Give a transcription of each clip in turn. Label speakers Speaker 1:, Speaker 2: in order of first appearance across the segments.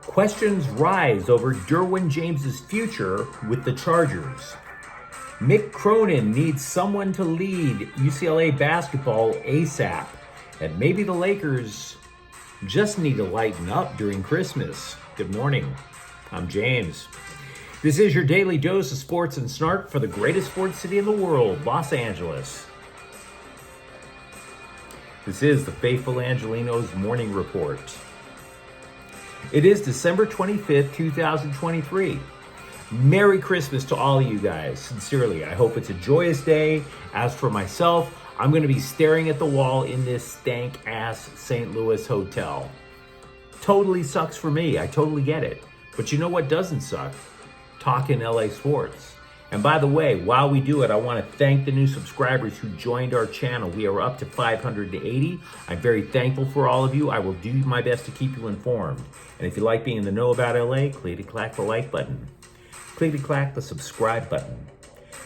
Speaker 1: Questions rise over Derwin James's future with the Chargers. Mick Cronin needs someone to lead UCLA basketball ASAP. And maybe the Lakers just need to lighten up during Christmas. Good morning. I'm James. This is your daily dose of sports and snark for the greatest sports city in the world, Los Angeles. This is the faithful Angelenos morning report. It is December 25th, 2023. Merry Christmas to all of you guys. Sincerely, I hope it's a joyous day. As for myself, I'm going to be staring at the wall in this stank-ass St. Louis hotel. Totally sucks for me. I totally get it. But you know what doesn't suck? Talking LA sports. And by the way, while we do it, I want to thank the new subscribers who joined our channel. We are up to 580. I'm very thankful for all of you. I will do my best to keep you informed. And if you like being in the know about LA, click-clack the like button. Click-clack the subscribe button.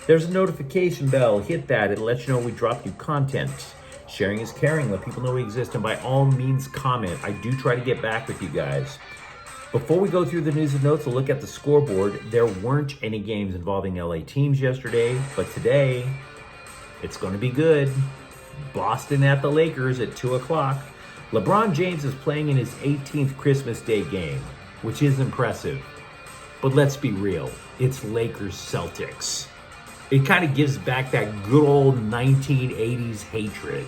Speaker 1: There's a notification bell. Hit that. It'll let you know we drop new content. Sharing is caring. Let people know we exist. And by all means, comment. I do try to get back with you guys. Before we go through the news and notes, we'll look at the scoreboard. There weren't any games involving LA teams yesterday, but today it's going to be good. Boston at the Lakers at 2 o'clock. LeBron James is playing in his 18th Christmas Day game, which is impressive. But let's be real, it's Lakers Celtics. It kind of gives back that good old 1980s hatred.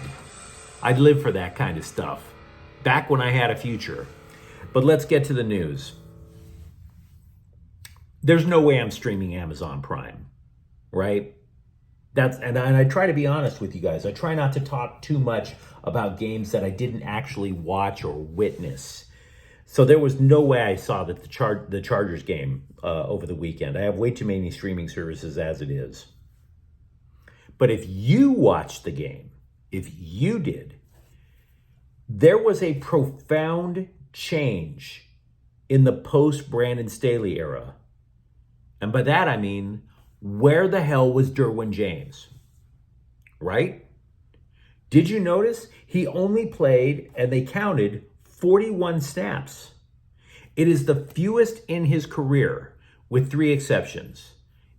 Speaker 1: I'd live for that kind of stuff, back when I had a future. But let's get to the news. There's no way I'm streaming Amazon Prime, right? And I try to be honest with you guys. I try not to talk too much about games that I didn't actually watch or witness. So there was no way I saw that the Chargers game over the weekend. I have way too many streaming services as it is. But if you watched the game, if you did, there was a profound change in the post-Brandon Staley era. And by that I mean, where the hell was Derwin James? Right? Did you notice? He only played, and they counted, 41 snaps. It is the fewest in his career, with 3 exceptions.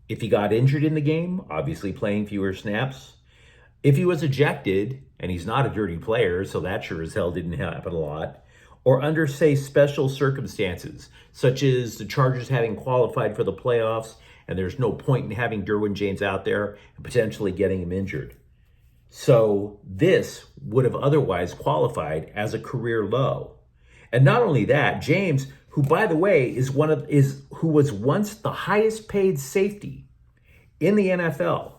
Speaker 1: If he got injured in the game, obviously playing fewer snaps. If he was ejected, and he's not a dirty player, so that sure as hell didn't happen a lot, or under, say, special circumstances, such as the Chargers having qualified for the playoffs, and there's no point in having Derwin James out there and potentially getting him injured. So this would have otherwise qualified as a career low. And not only that, James, who by the way who was once the highest paid safety in the NFL,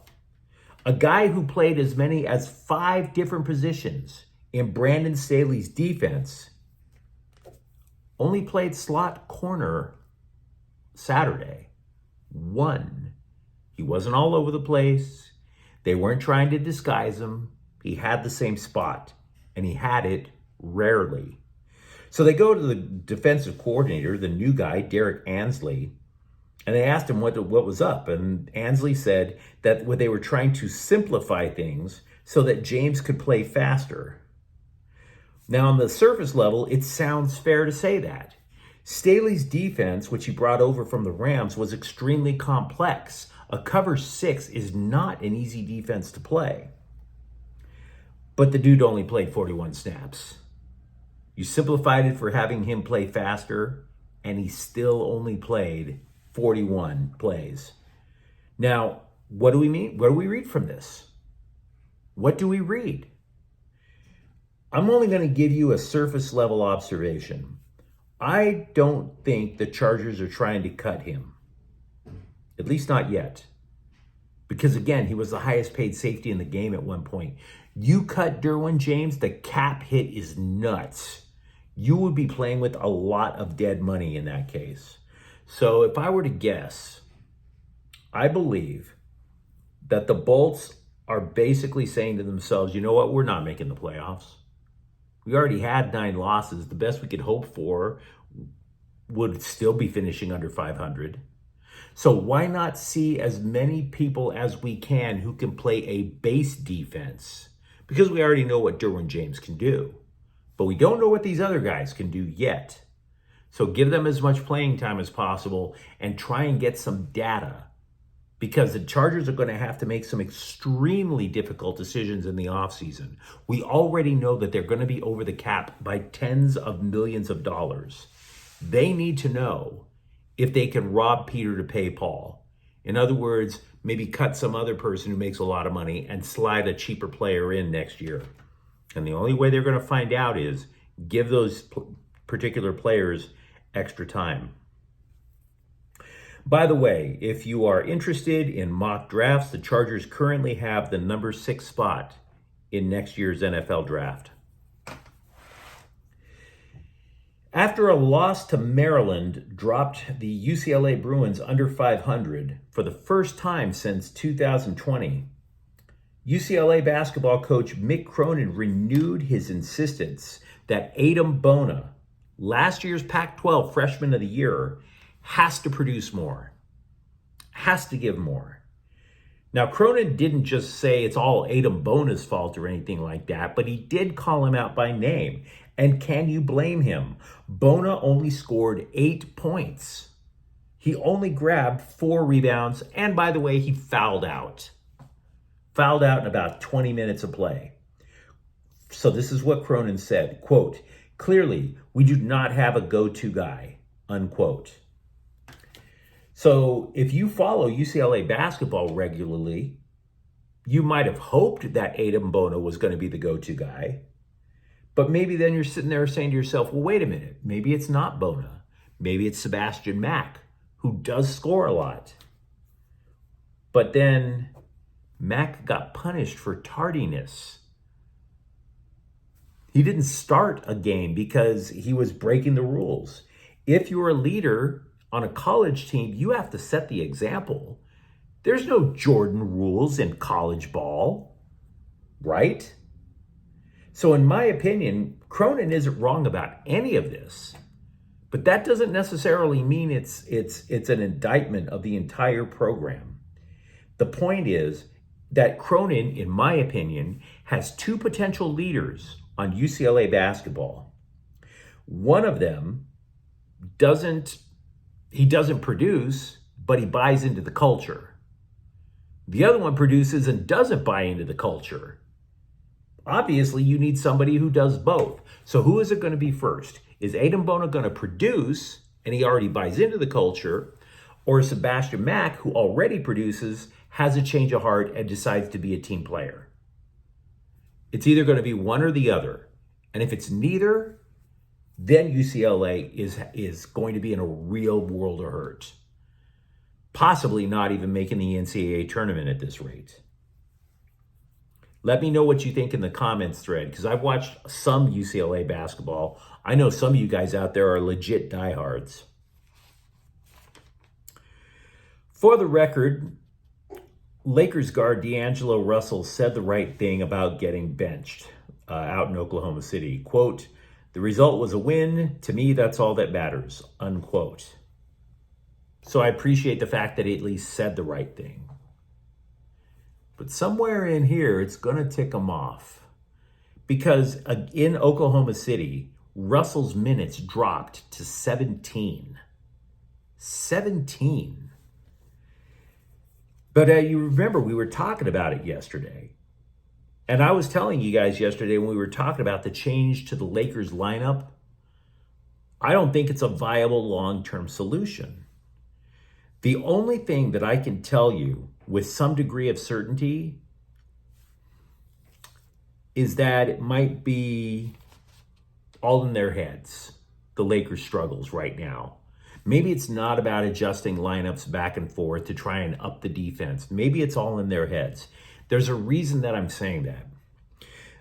Speaker 1: a guy who played as many as 5 different positions in Brandon Staley's defense, only played slot corner Saturday. 1. He wasn't all over the place. They weren't trying to disguise him. He had the same spot, and he had it rarely. So they go to the defensive coordinator, the new guy, Derek Ansley, and they asked him what was up. And Ansley said that they were trying to simplify things so that James could play faster. Now, on the surface level, it sounds fair to say that. Staley's defense, which he brought over from the Rams, was extremely complex. A cover 6 is not an easy defense to play. But the dude only played 41 snaps. You simplified it for having him play faster, and he still only played 41 plays. Now, what do we mean? What do we read from this? What do we read? I'm only going to give you a surface level observation. I don't think the Chargers are trying to cut him. At least not yet. Because again, he was the highest paid safety in the game at one point. You cut Derwin James, the cap hit is nuts. You would be playing with a lot of dead money in that case. So if I were to guess, I believe that the Bolts are basically saying to themselves, you know what, we're not making the playoffs. We already had 9 losses. The best we could hope for would still be finishing under 500. So why not see as many people as we can who can play a base defense? Because we already know what Derwin James can do. But we don't know what these other guys can do yet. So give them as much playing time as possible and try and get some data, because the Chargers are going to have to make some extremely difficult decisions in the offseason. We already know that they're going to be over the cap by tens of millions of dollars. They need to know if they can rob Peter to pay Paul. In other words, maybe cut some other person who makes a lot of money and slide a cheaper player in next year. And the only way they're going to find out is give those particular players extra time. By the way, if you are interested in mock drafts, the Chargers currently have the number 6 spot in next year's NFL draft. After a loss to Maryland dropped the UCLA Bruins under 500 for the first time since 2020, UCLA basketball coach Mick Cronin renewed his insistence that Bona, last year's Pac-12 Freshman of the Year, has to produce more, has to give more. Now, Cronin didn't just say it's all Bona's fault or anything like that, but he did call him out by name. And can you blame him? Bona only scored 8 points. He only grabbed 4 rebounds, and by the way, he fouled out. Fouled out in about 20 minutes of play. So this is what Cronin said, quote, "Clearly, we do not have a go-to guy," unquote. So if you follow UCLA basketball regularly, you might have hoped that Bona was going to be the go-to guy. But maybe then you're sitting there saying to yourself, well, wait a minute. Maybe it's not Bona. Maybe it's Sebastian Mack, who does score a lot. But then Mack got punished for tardiness. He didn't start a game because he was breaking the rules. If you're a leader on a college team, you have to set the example. There's no Jordan rules in college ball, right? So in my opinion, Cronin isn't wrong about any of this, but that doesn't necessarily mean it's an indictment of the entire program. The point is that Cronin, in my opinion, has 2 potential leaders on UCLA basketball. One of them doesn't produce, but he buys into the culture. The other one produces and doesn't buy into the culture. Obviously, you need somebody who does both. So who is it going to be first? Is Bona going to produce, and he already buys into the culture, or Sebastian Mack, who already produces, has a change of heart and decides to be a team player? It's either going to be one or the other. And if it's neither, then UCLA is going to be in a real world of hurt. Possibly not even making the NCAA tournament at this rate. Let me know what you think in the comments thread, because I've watched some UCLA basketball. I know some of you guys out there are legit diehards. For the record, Lakers guard D'Angelo Russell said the right thing about getting benched out in Oklahoma City. Quote, "The result was a win. To me, that's all that matters," unquote. So I appreciate the fact that he at least said the right thing. But somewhere in here, it's going to tick him off. Because in Oklahoma City, Russell's minutes dropped to 17. 17. But you remember, we were talking about it yesterday. And I was telling you guys yesterday when we were talking about the change to the Lakers lineup, I don't think it's a viable long-term solution. The only thing that I can tell you with some degree of certainty is that it might be all in their heads, the Lakers' struggles right now. Maybe it's not about adjusting lineups back and forth to try and up the defense. Maybe it's all in their heads. There's a reason that I'm saying that.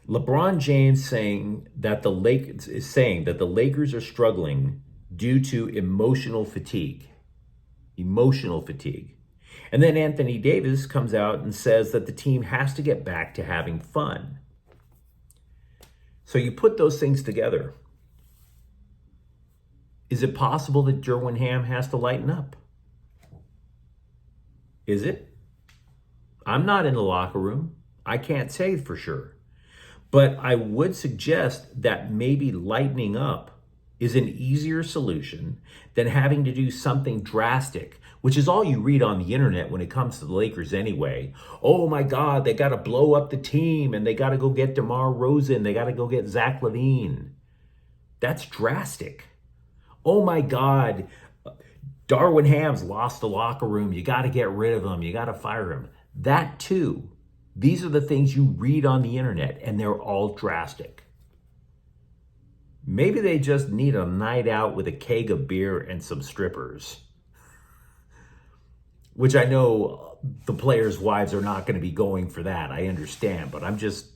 Speaker 1: LeBron James is saying that the Lakers are struggling due to emotional fatigue. Emotional fatigue. And then Anthony Davis comes out and says that the team has to get back to having fun. So you put those things together. Is it possible that Derwin James has to lighten up? Is it? I'm not in the locker room. I can't say for sure. But I would suggest that maybe lightening up is an easier solution than having to do something drastic, which is all you read on the internet when it comes to the Lakers anyway. Oh my God, they got to blow up the team and they got to go get DeMar Rosen. They got to go get Zach LaVine. That's drastic. Oh my God, Derwin James lost the locker room. You got to get rid of him. You got to fire him. That too. These are the things you read on the internet, and they're all drastic. Maybe they just need a night out with a keg of beer and some strippers, which I know the players' wives are not going to be going for that. I understand, but I'm just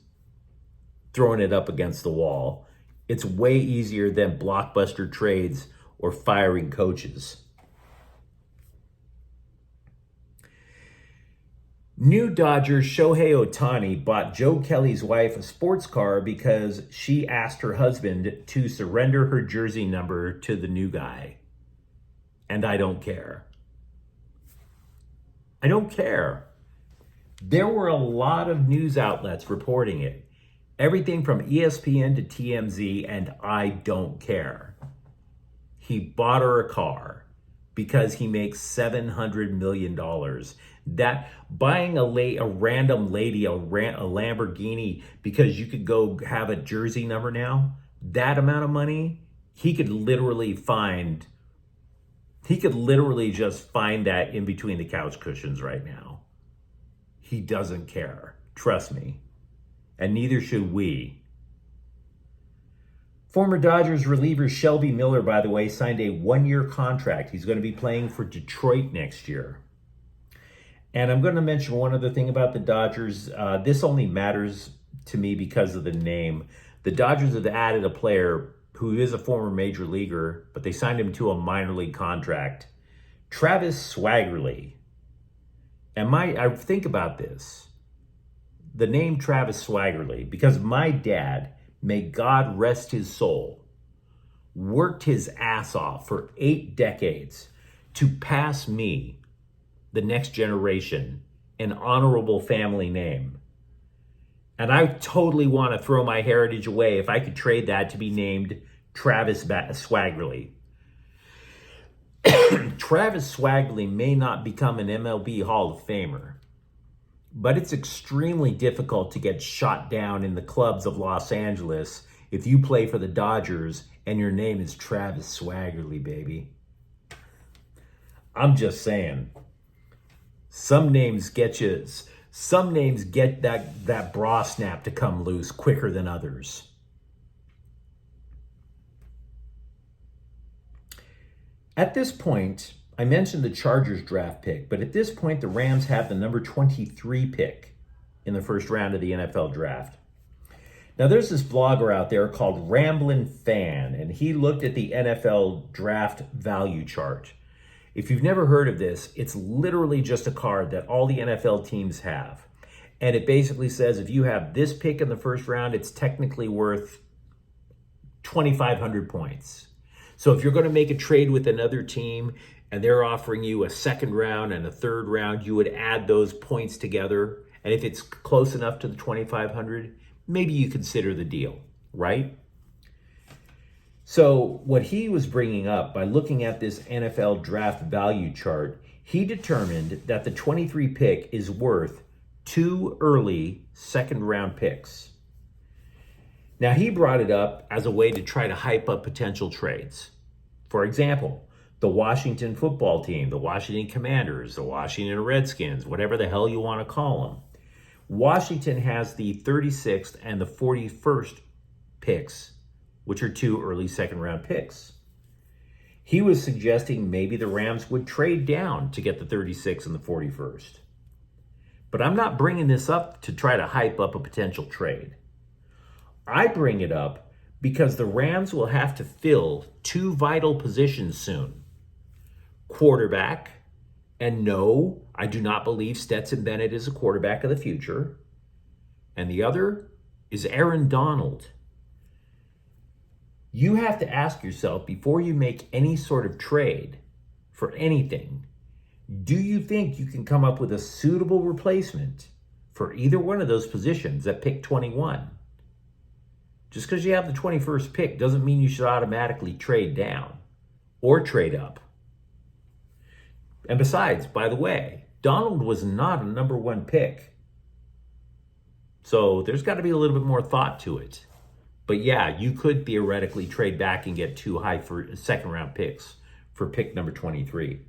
Speaker 1: throwing it up against the wall. It's way easier than blockbuster trades or firing coaches. New Dodgers Shohei Ohtani bought Joe Kelly's wife a sports car because she asked her husband to surrender her jersey number to the new guy. And I don't care. I don't care. There were a lot of news outlets reporting it. Everything from ESPN to TMZ, and I don't care. He bought her a car because he makes $700 million. That buying a random lady a Lamborghini because you could go have a jersey number now, that amount of money, he could literally just find that in between the couch cushions right now. He doesn't care. Trust me. And neither should we. Former Dodgers reliever Shelby Miller, by the way, signed a 1-year contract. He's going to be playing for Detroit next year. And I'm going to mention one other thing about the Dodgers. This only matters to me because of the name. The Dodgers have added a player who is a former major leaguer, but they signed him to a minor league contract. Travis Swaggerly. And I think about this. The name Travis Swaggerly, because my dad, may God rest his soul, worked his ass off for 8 decades to pass me, the next generation, an honorable family name. And I totally want to throw my heritage away if I could trade that to be named Travis Swaggerly. Travis Swaggerly may not become an MLB Hall of Famer, but it's extremely difficult to get shot down in the clubs of Los Angeles if you play for the Dodgers and your name is Travis Swaggerly, baby. I'm just saying. Some names get that bra snap to come loose quicker than others. At this point, I mentioned the Chargers draft pick, but at this point, the Rams have the number 23 pick in the first round of the NFL draft. Now, there's this blogger out there called Ramblin' Fan, and he looked at the NFL draft value chart. If you've never heard of this, it's literally just a card that all the NFL teams have. And it basically says if you have this pick in the first round, it's technically worth 2,500 points. So if you're going to make a trade with another team and they're offering you a second round and a third round, you would add those points together. And if it's close enough to the 2,500, maybe you consider the deal, right? So what he was bringing up by looking at this NFL draft value chart, he determined that the 23 pick is worth 2 early second round picks. Now he brought it up as a way to try to hype up potential trades. For example, the Washington football team, the Washington Commanders, the Washington Redskins, whatever the hell you want to call them. Washington has the 36th and the 41st picks, which are 2 early second round picks. He was suggesting maybe the Rams would trade down to get the 36th and the 41st. But I'm not bringing this up to try to hype up a potential trade. I bring it up because the Rams will have to fill 2 vital positions soon. Quarterback, and no, I do not believe Stetson Bennett is a quarterback of the future. And the other is Aaron Donald. You have to ask yourself before you make any sort of trade for anything, do you think you can come up with a suitable replacement for either one of those positions at pick 21? Just because you have the 21st pick doesn't mean you should automatically trade down or trade up. And besides, by the way, Donald was not a number 1 pick. So there's got to be a little bit more thought to it. But yeah, you could theoretically trade back and get 2 high for second round picks for pick number 23.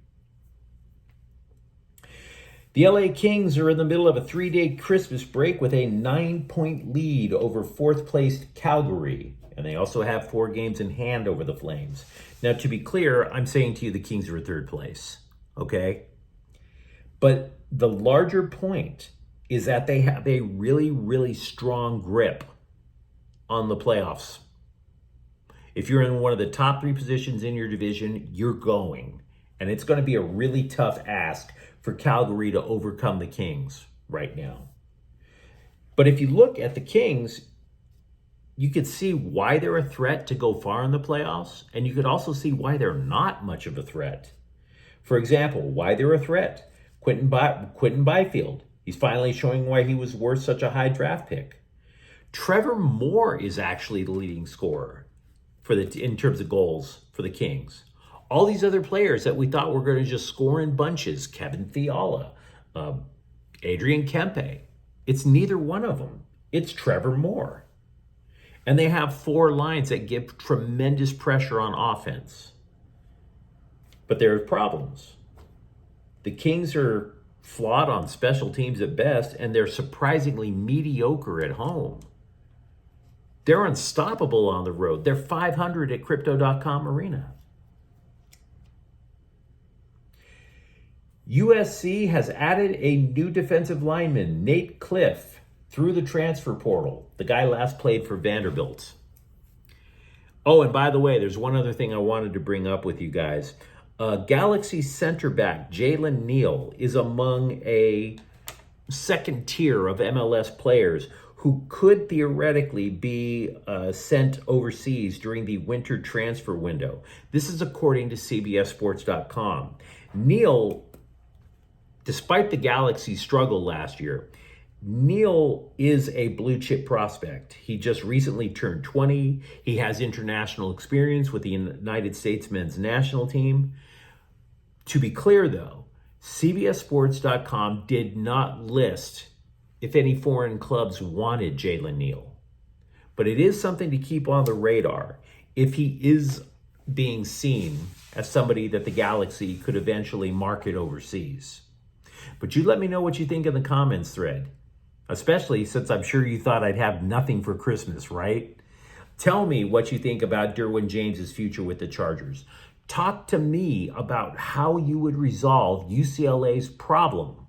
Speaker 1: The LA Kings are in the middle of a 3-day Christmas break with a 9-point lead over 4th placed Calgary. And they also have 4 games in hand over the Flames. Now, to be clear, I'm saying to you the Kings are in 3rd place. Okay? But the larger point is that they have a really, really strong grip on the playoffs. If you're in one of the top 3 positions in your division, you're going. And it's going to be a really tough ask for Calgary to overcome the Kings right now. But if you look at the Kings, you could see why they're a threat to go far in the playoffs, and you could also see why they're not much of a threat. For example, why they're a threat. Quentin Byfield. He's finally showing why he was worth such a high draft pick. Trevor Moore is actually the leading scorer in terms of goals for the Kings. All these other players that we thought were going to just score in bunches, Kevin Fiala, Adrian Kempe, it's neither one of them. It's Trevor Moore. And they have 4 lines that give tremendous pressure on offense. But there are problems. The Kings are flawed on special teams at best, and they're surprisingly mediocre at home. They're unstoppable on the road. They're 500 at Crypto.com Arena. USC has added a new defensive lineman, Nate Cliff, through the transfer portal. The guy last played for Vanderbilt. Oh, and by the way, there's one other thing I wanted to bring up with you guys. Galaxy center back Jalen Neal is among a second tier of MLS players who could theoretically be sent overseas during the winter transfer window. This is according to CBSSports.com. Neal, despite the Galaxy's struggle last year, Neal is a blue chip prospect. He just recently turned 20. He has international experience with the United States men's national team. To be clear, though, CBSSports.com did not list if any foreign clubs wanted Jalen Neal. But it is something to keep on the radar if he is being seen as somebody that the Galaxy could eventually market overseas. But you let me know what you think in the comments thread, especially since I'm sure you thought I'd have nothing for Christmas, right? Tell me what you think about Derwin James' future with the Chargers. Talk to me about how you would resolve UCLA's problem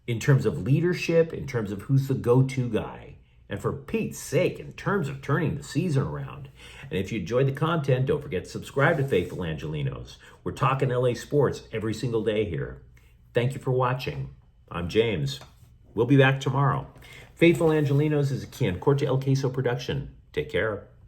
Speaker 1: in terms of leadership, in terms of who's the go-to guy, and for Pete's sake, in terms of turning the season around. And if you enjoyed the content, don't forget to subscribe to Faithful Angelenos. We're talking LA sports every single day here. Thank you for watching. I'm James. We'll be back tomorrow. Faithful Angelenos is a Corte El Queso production. Take care.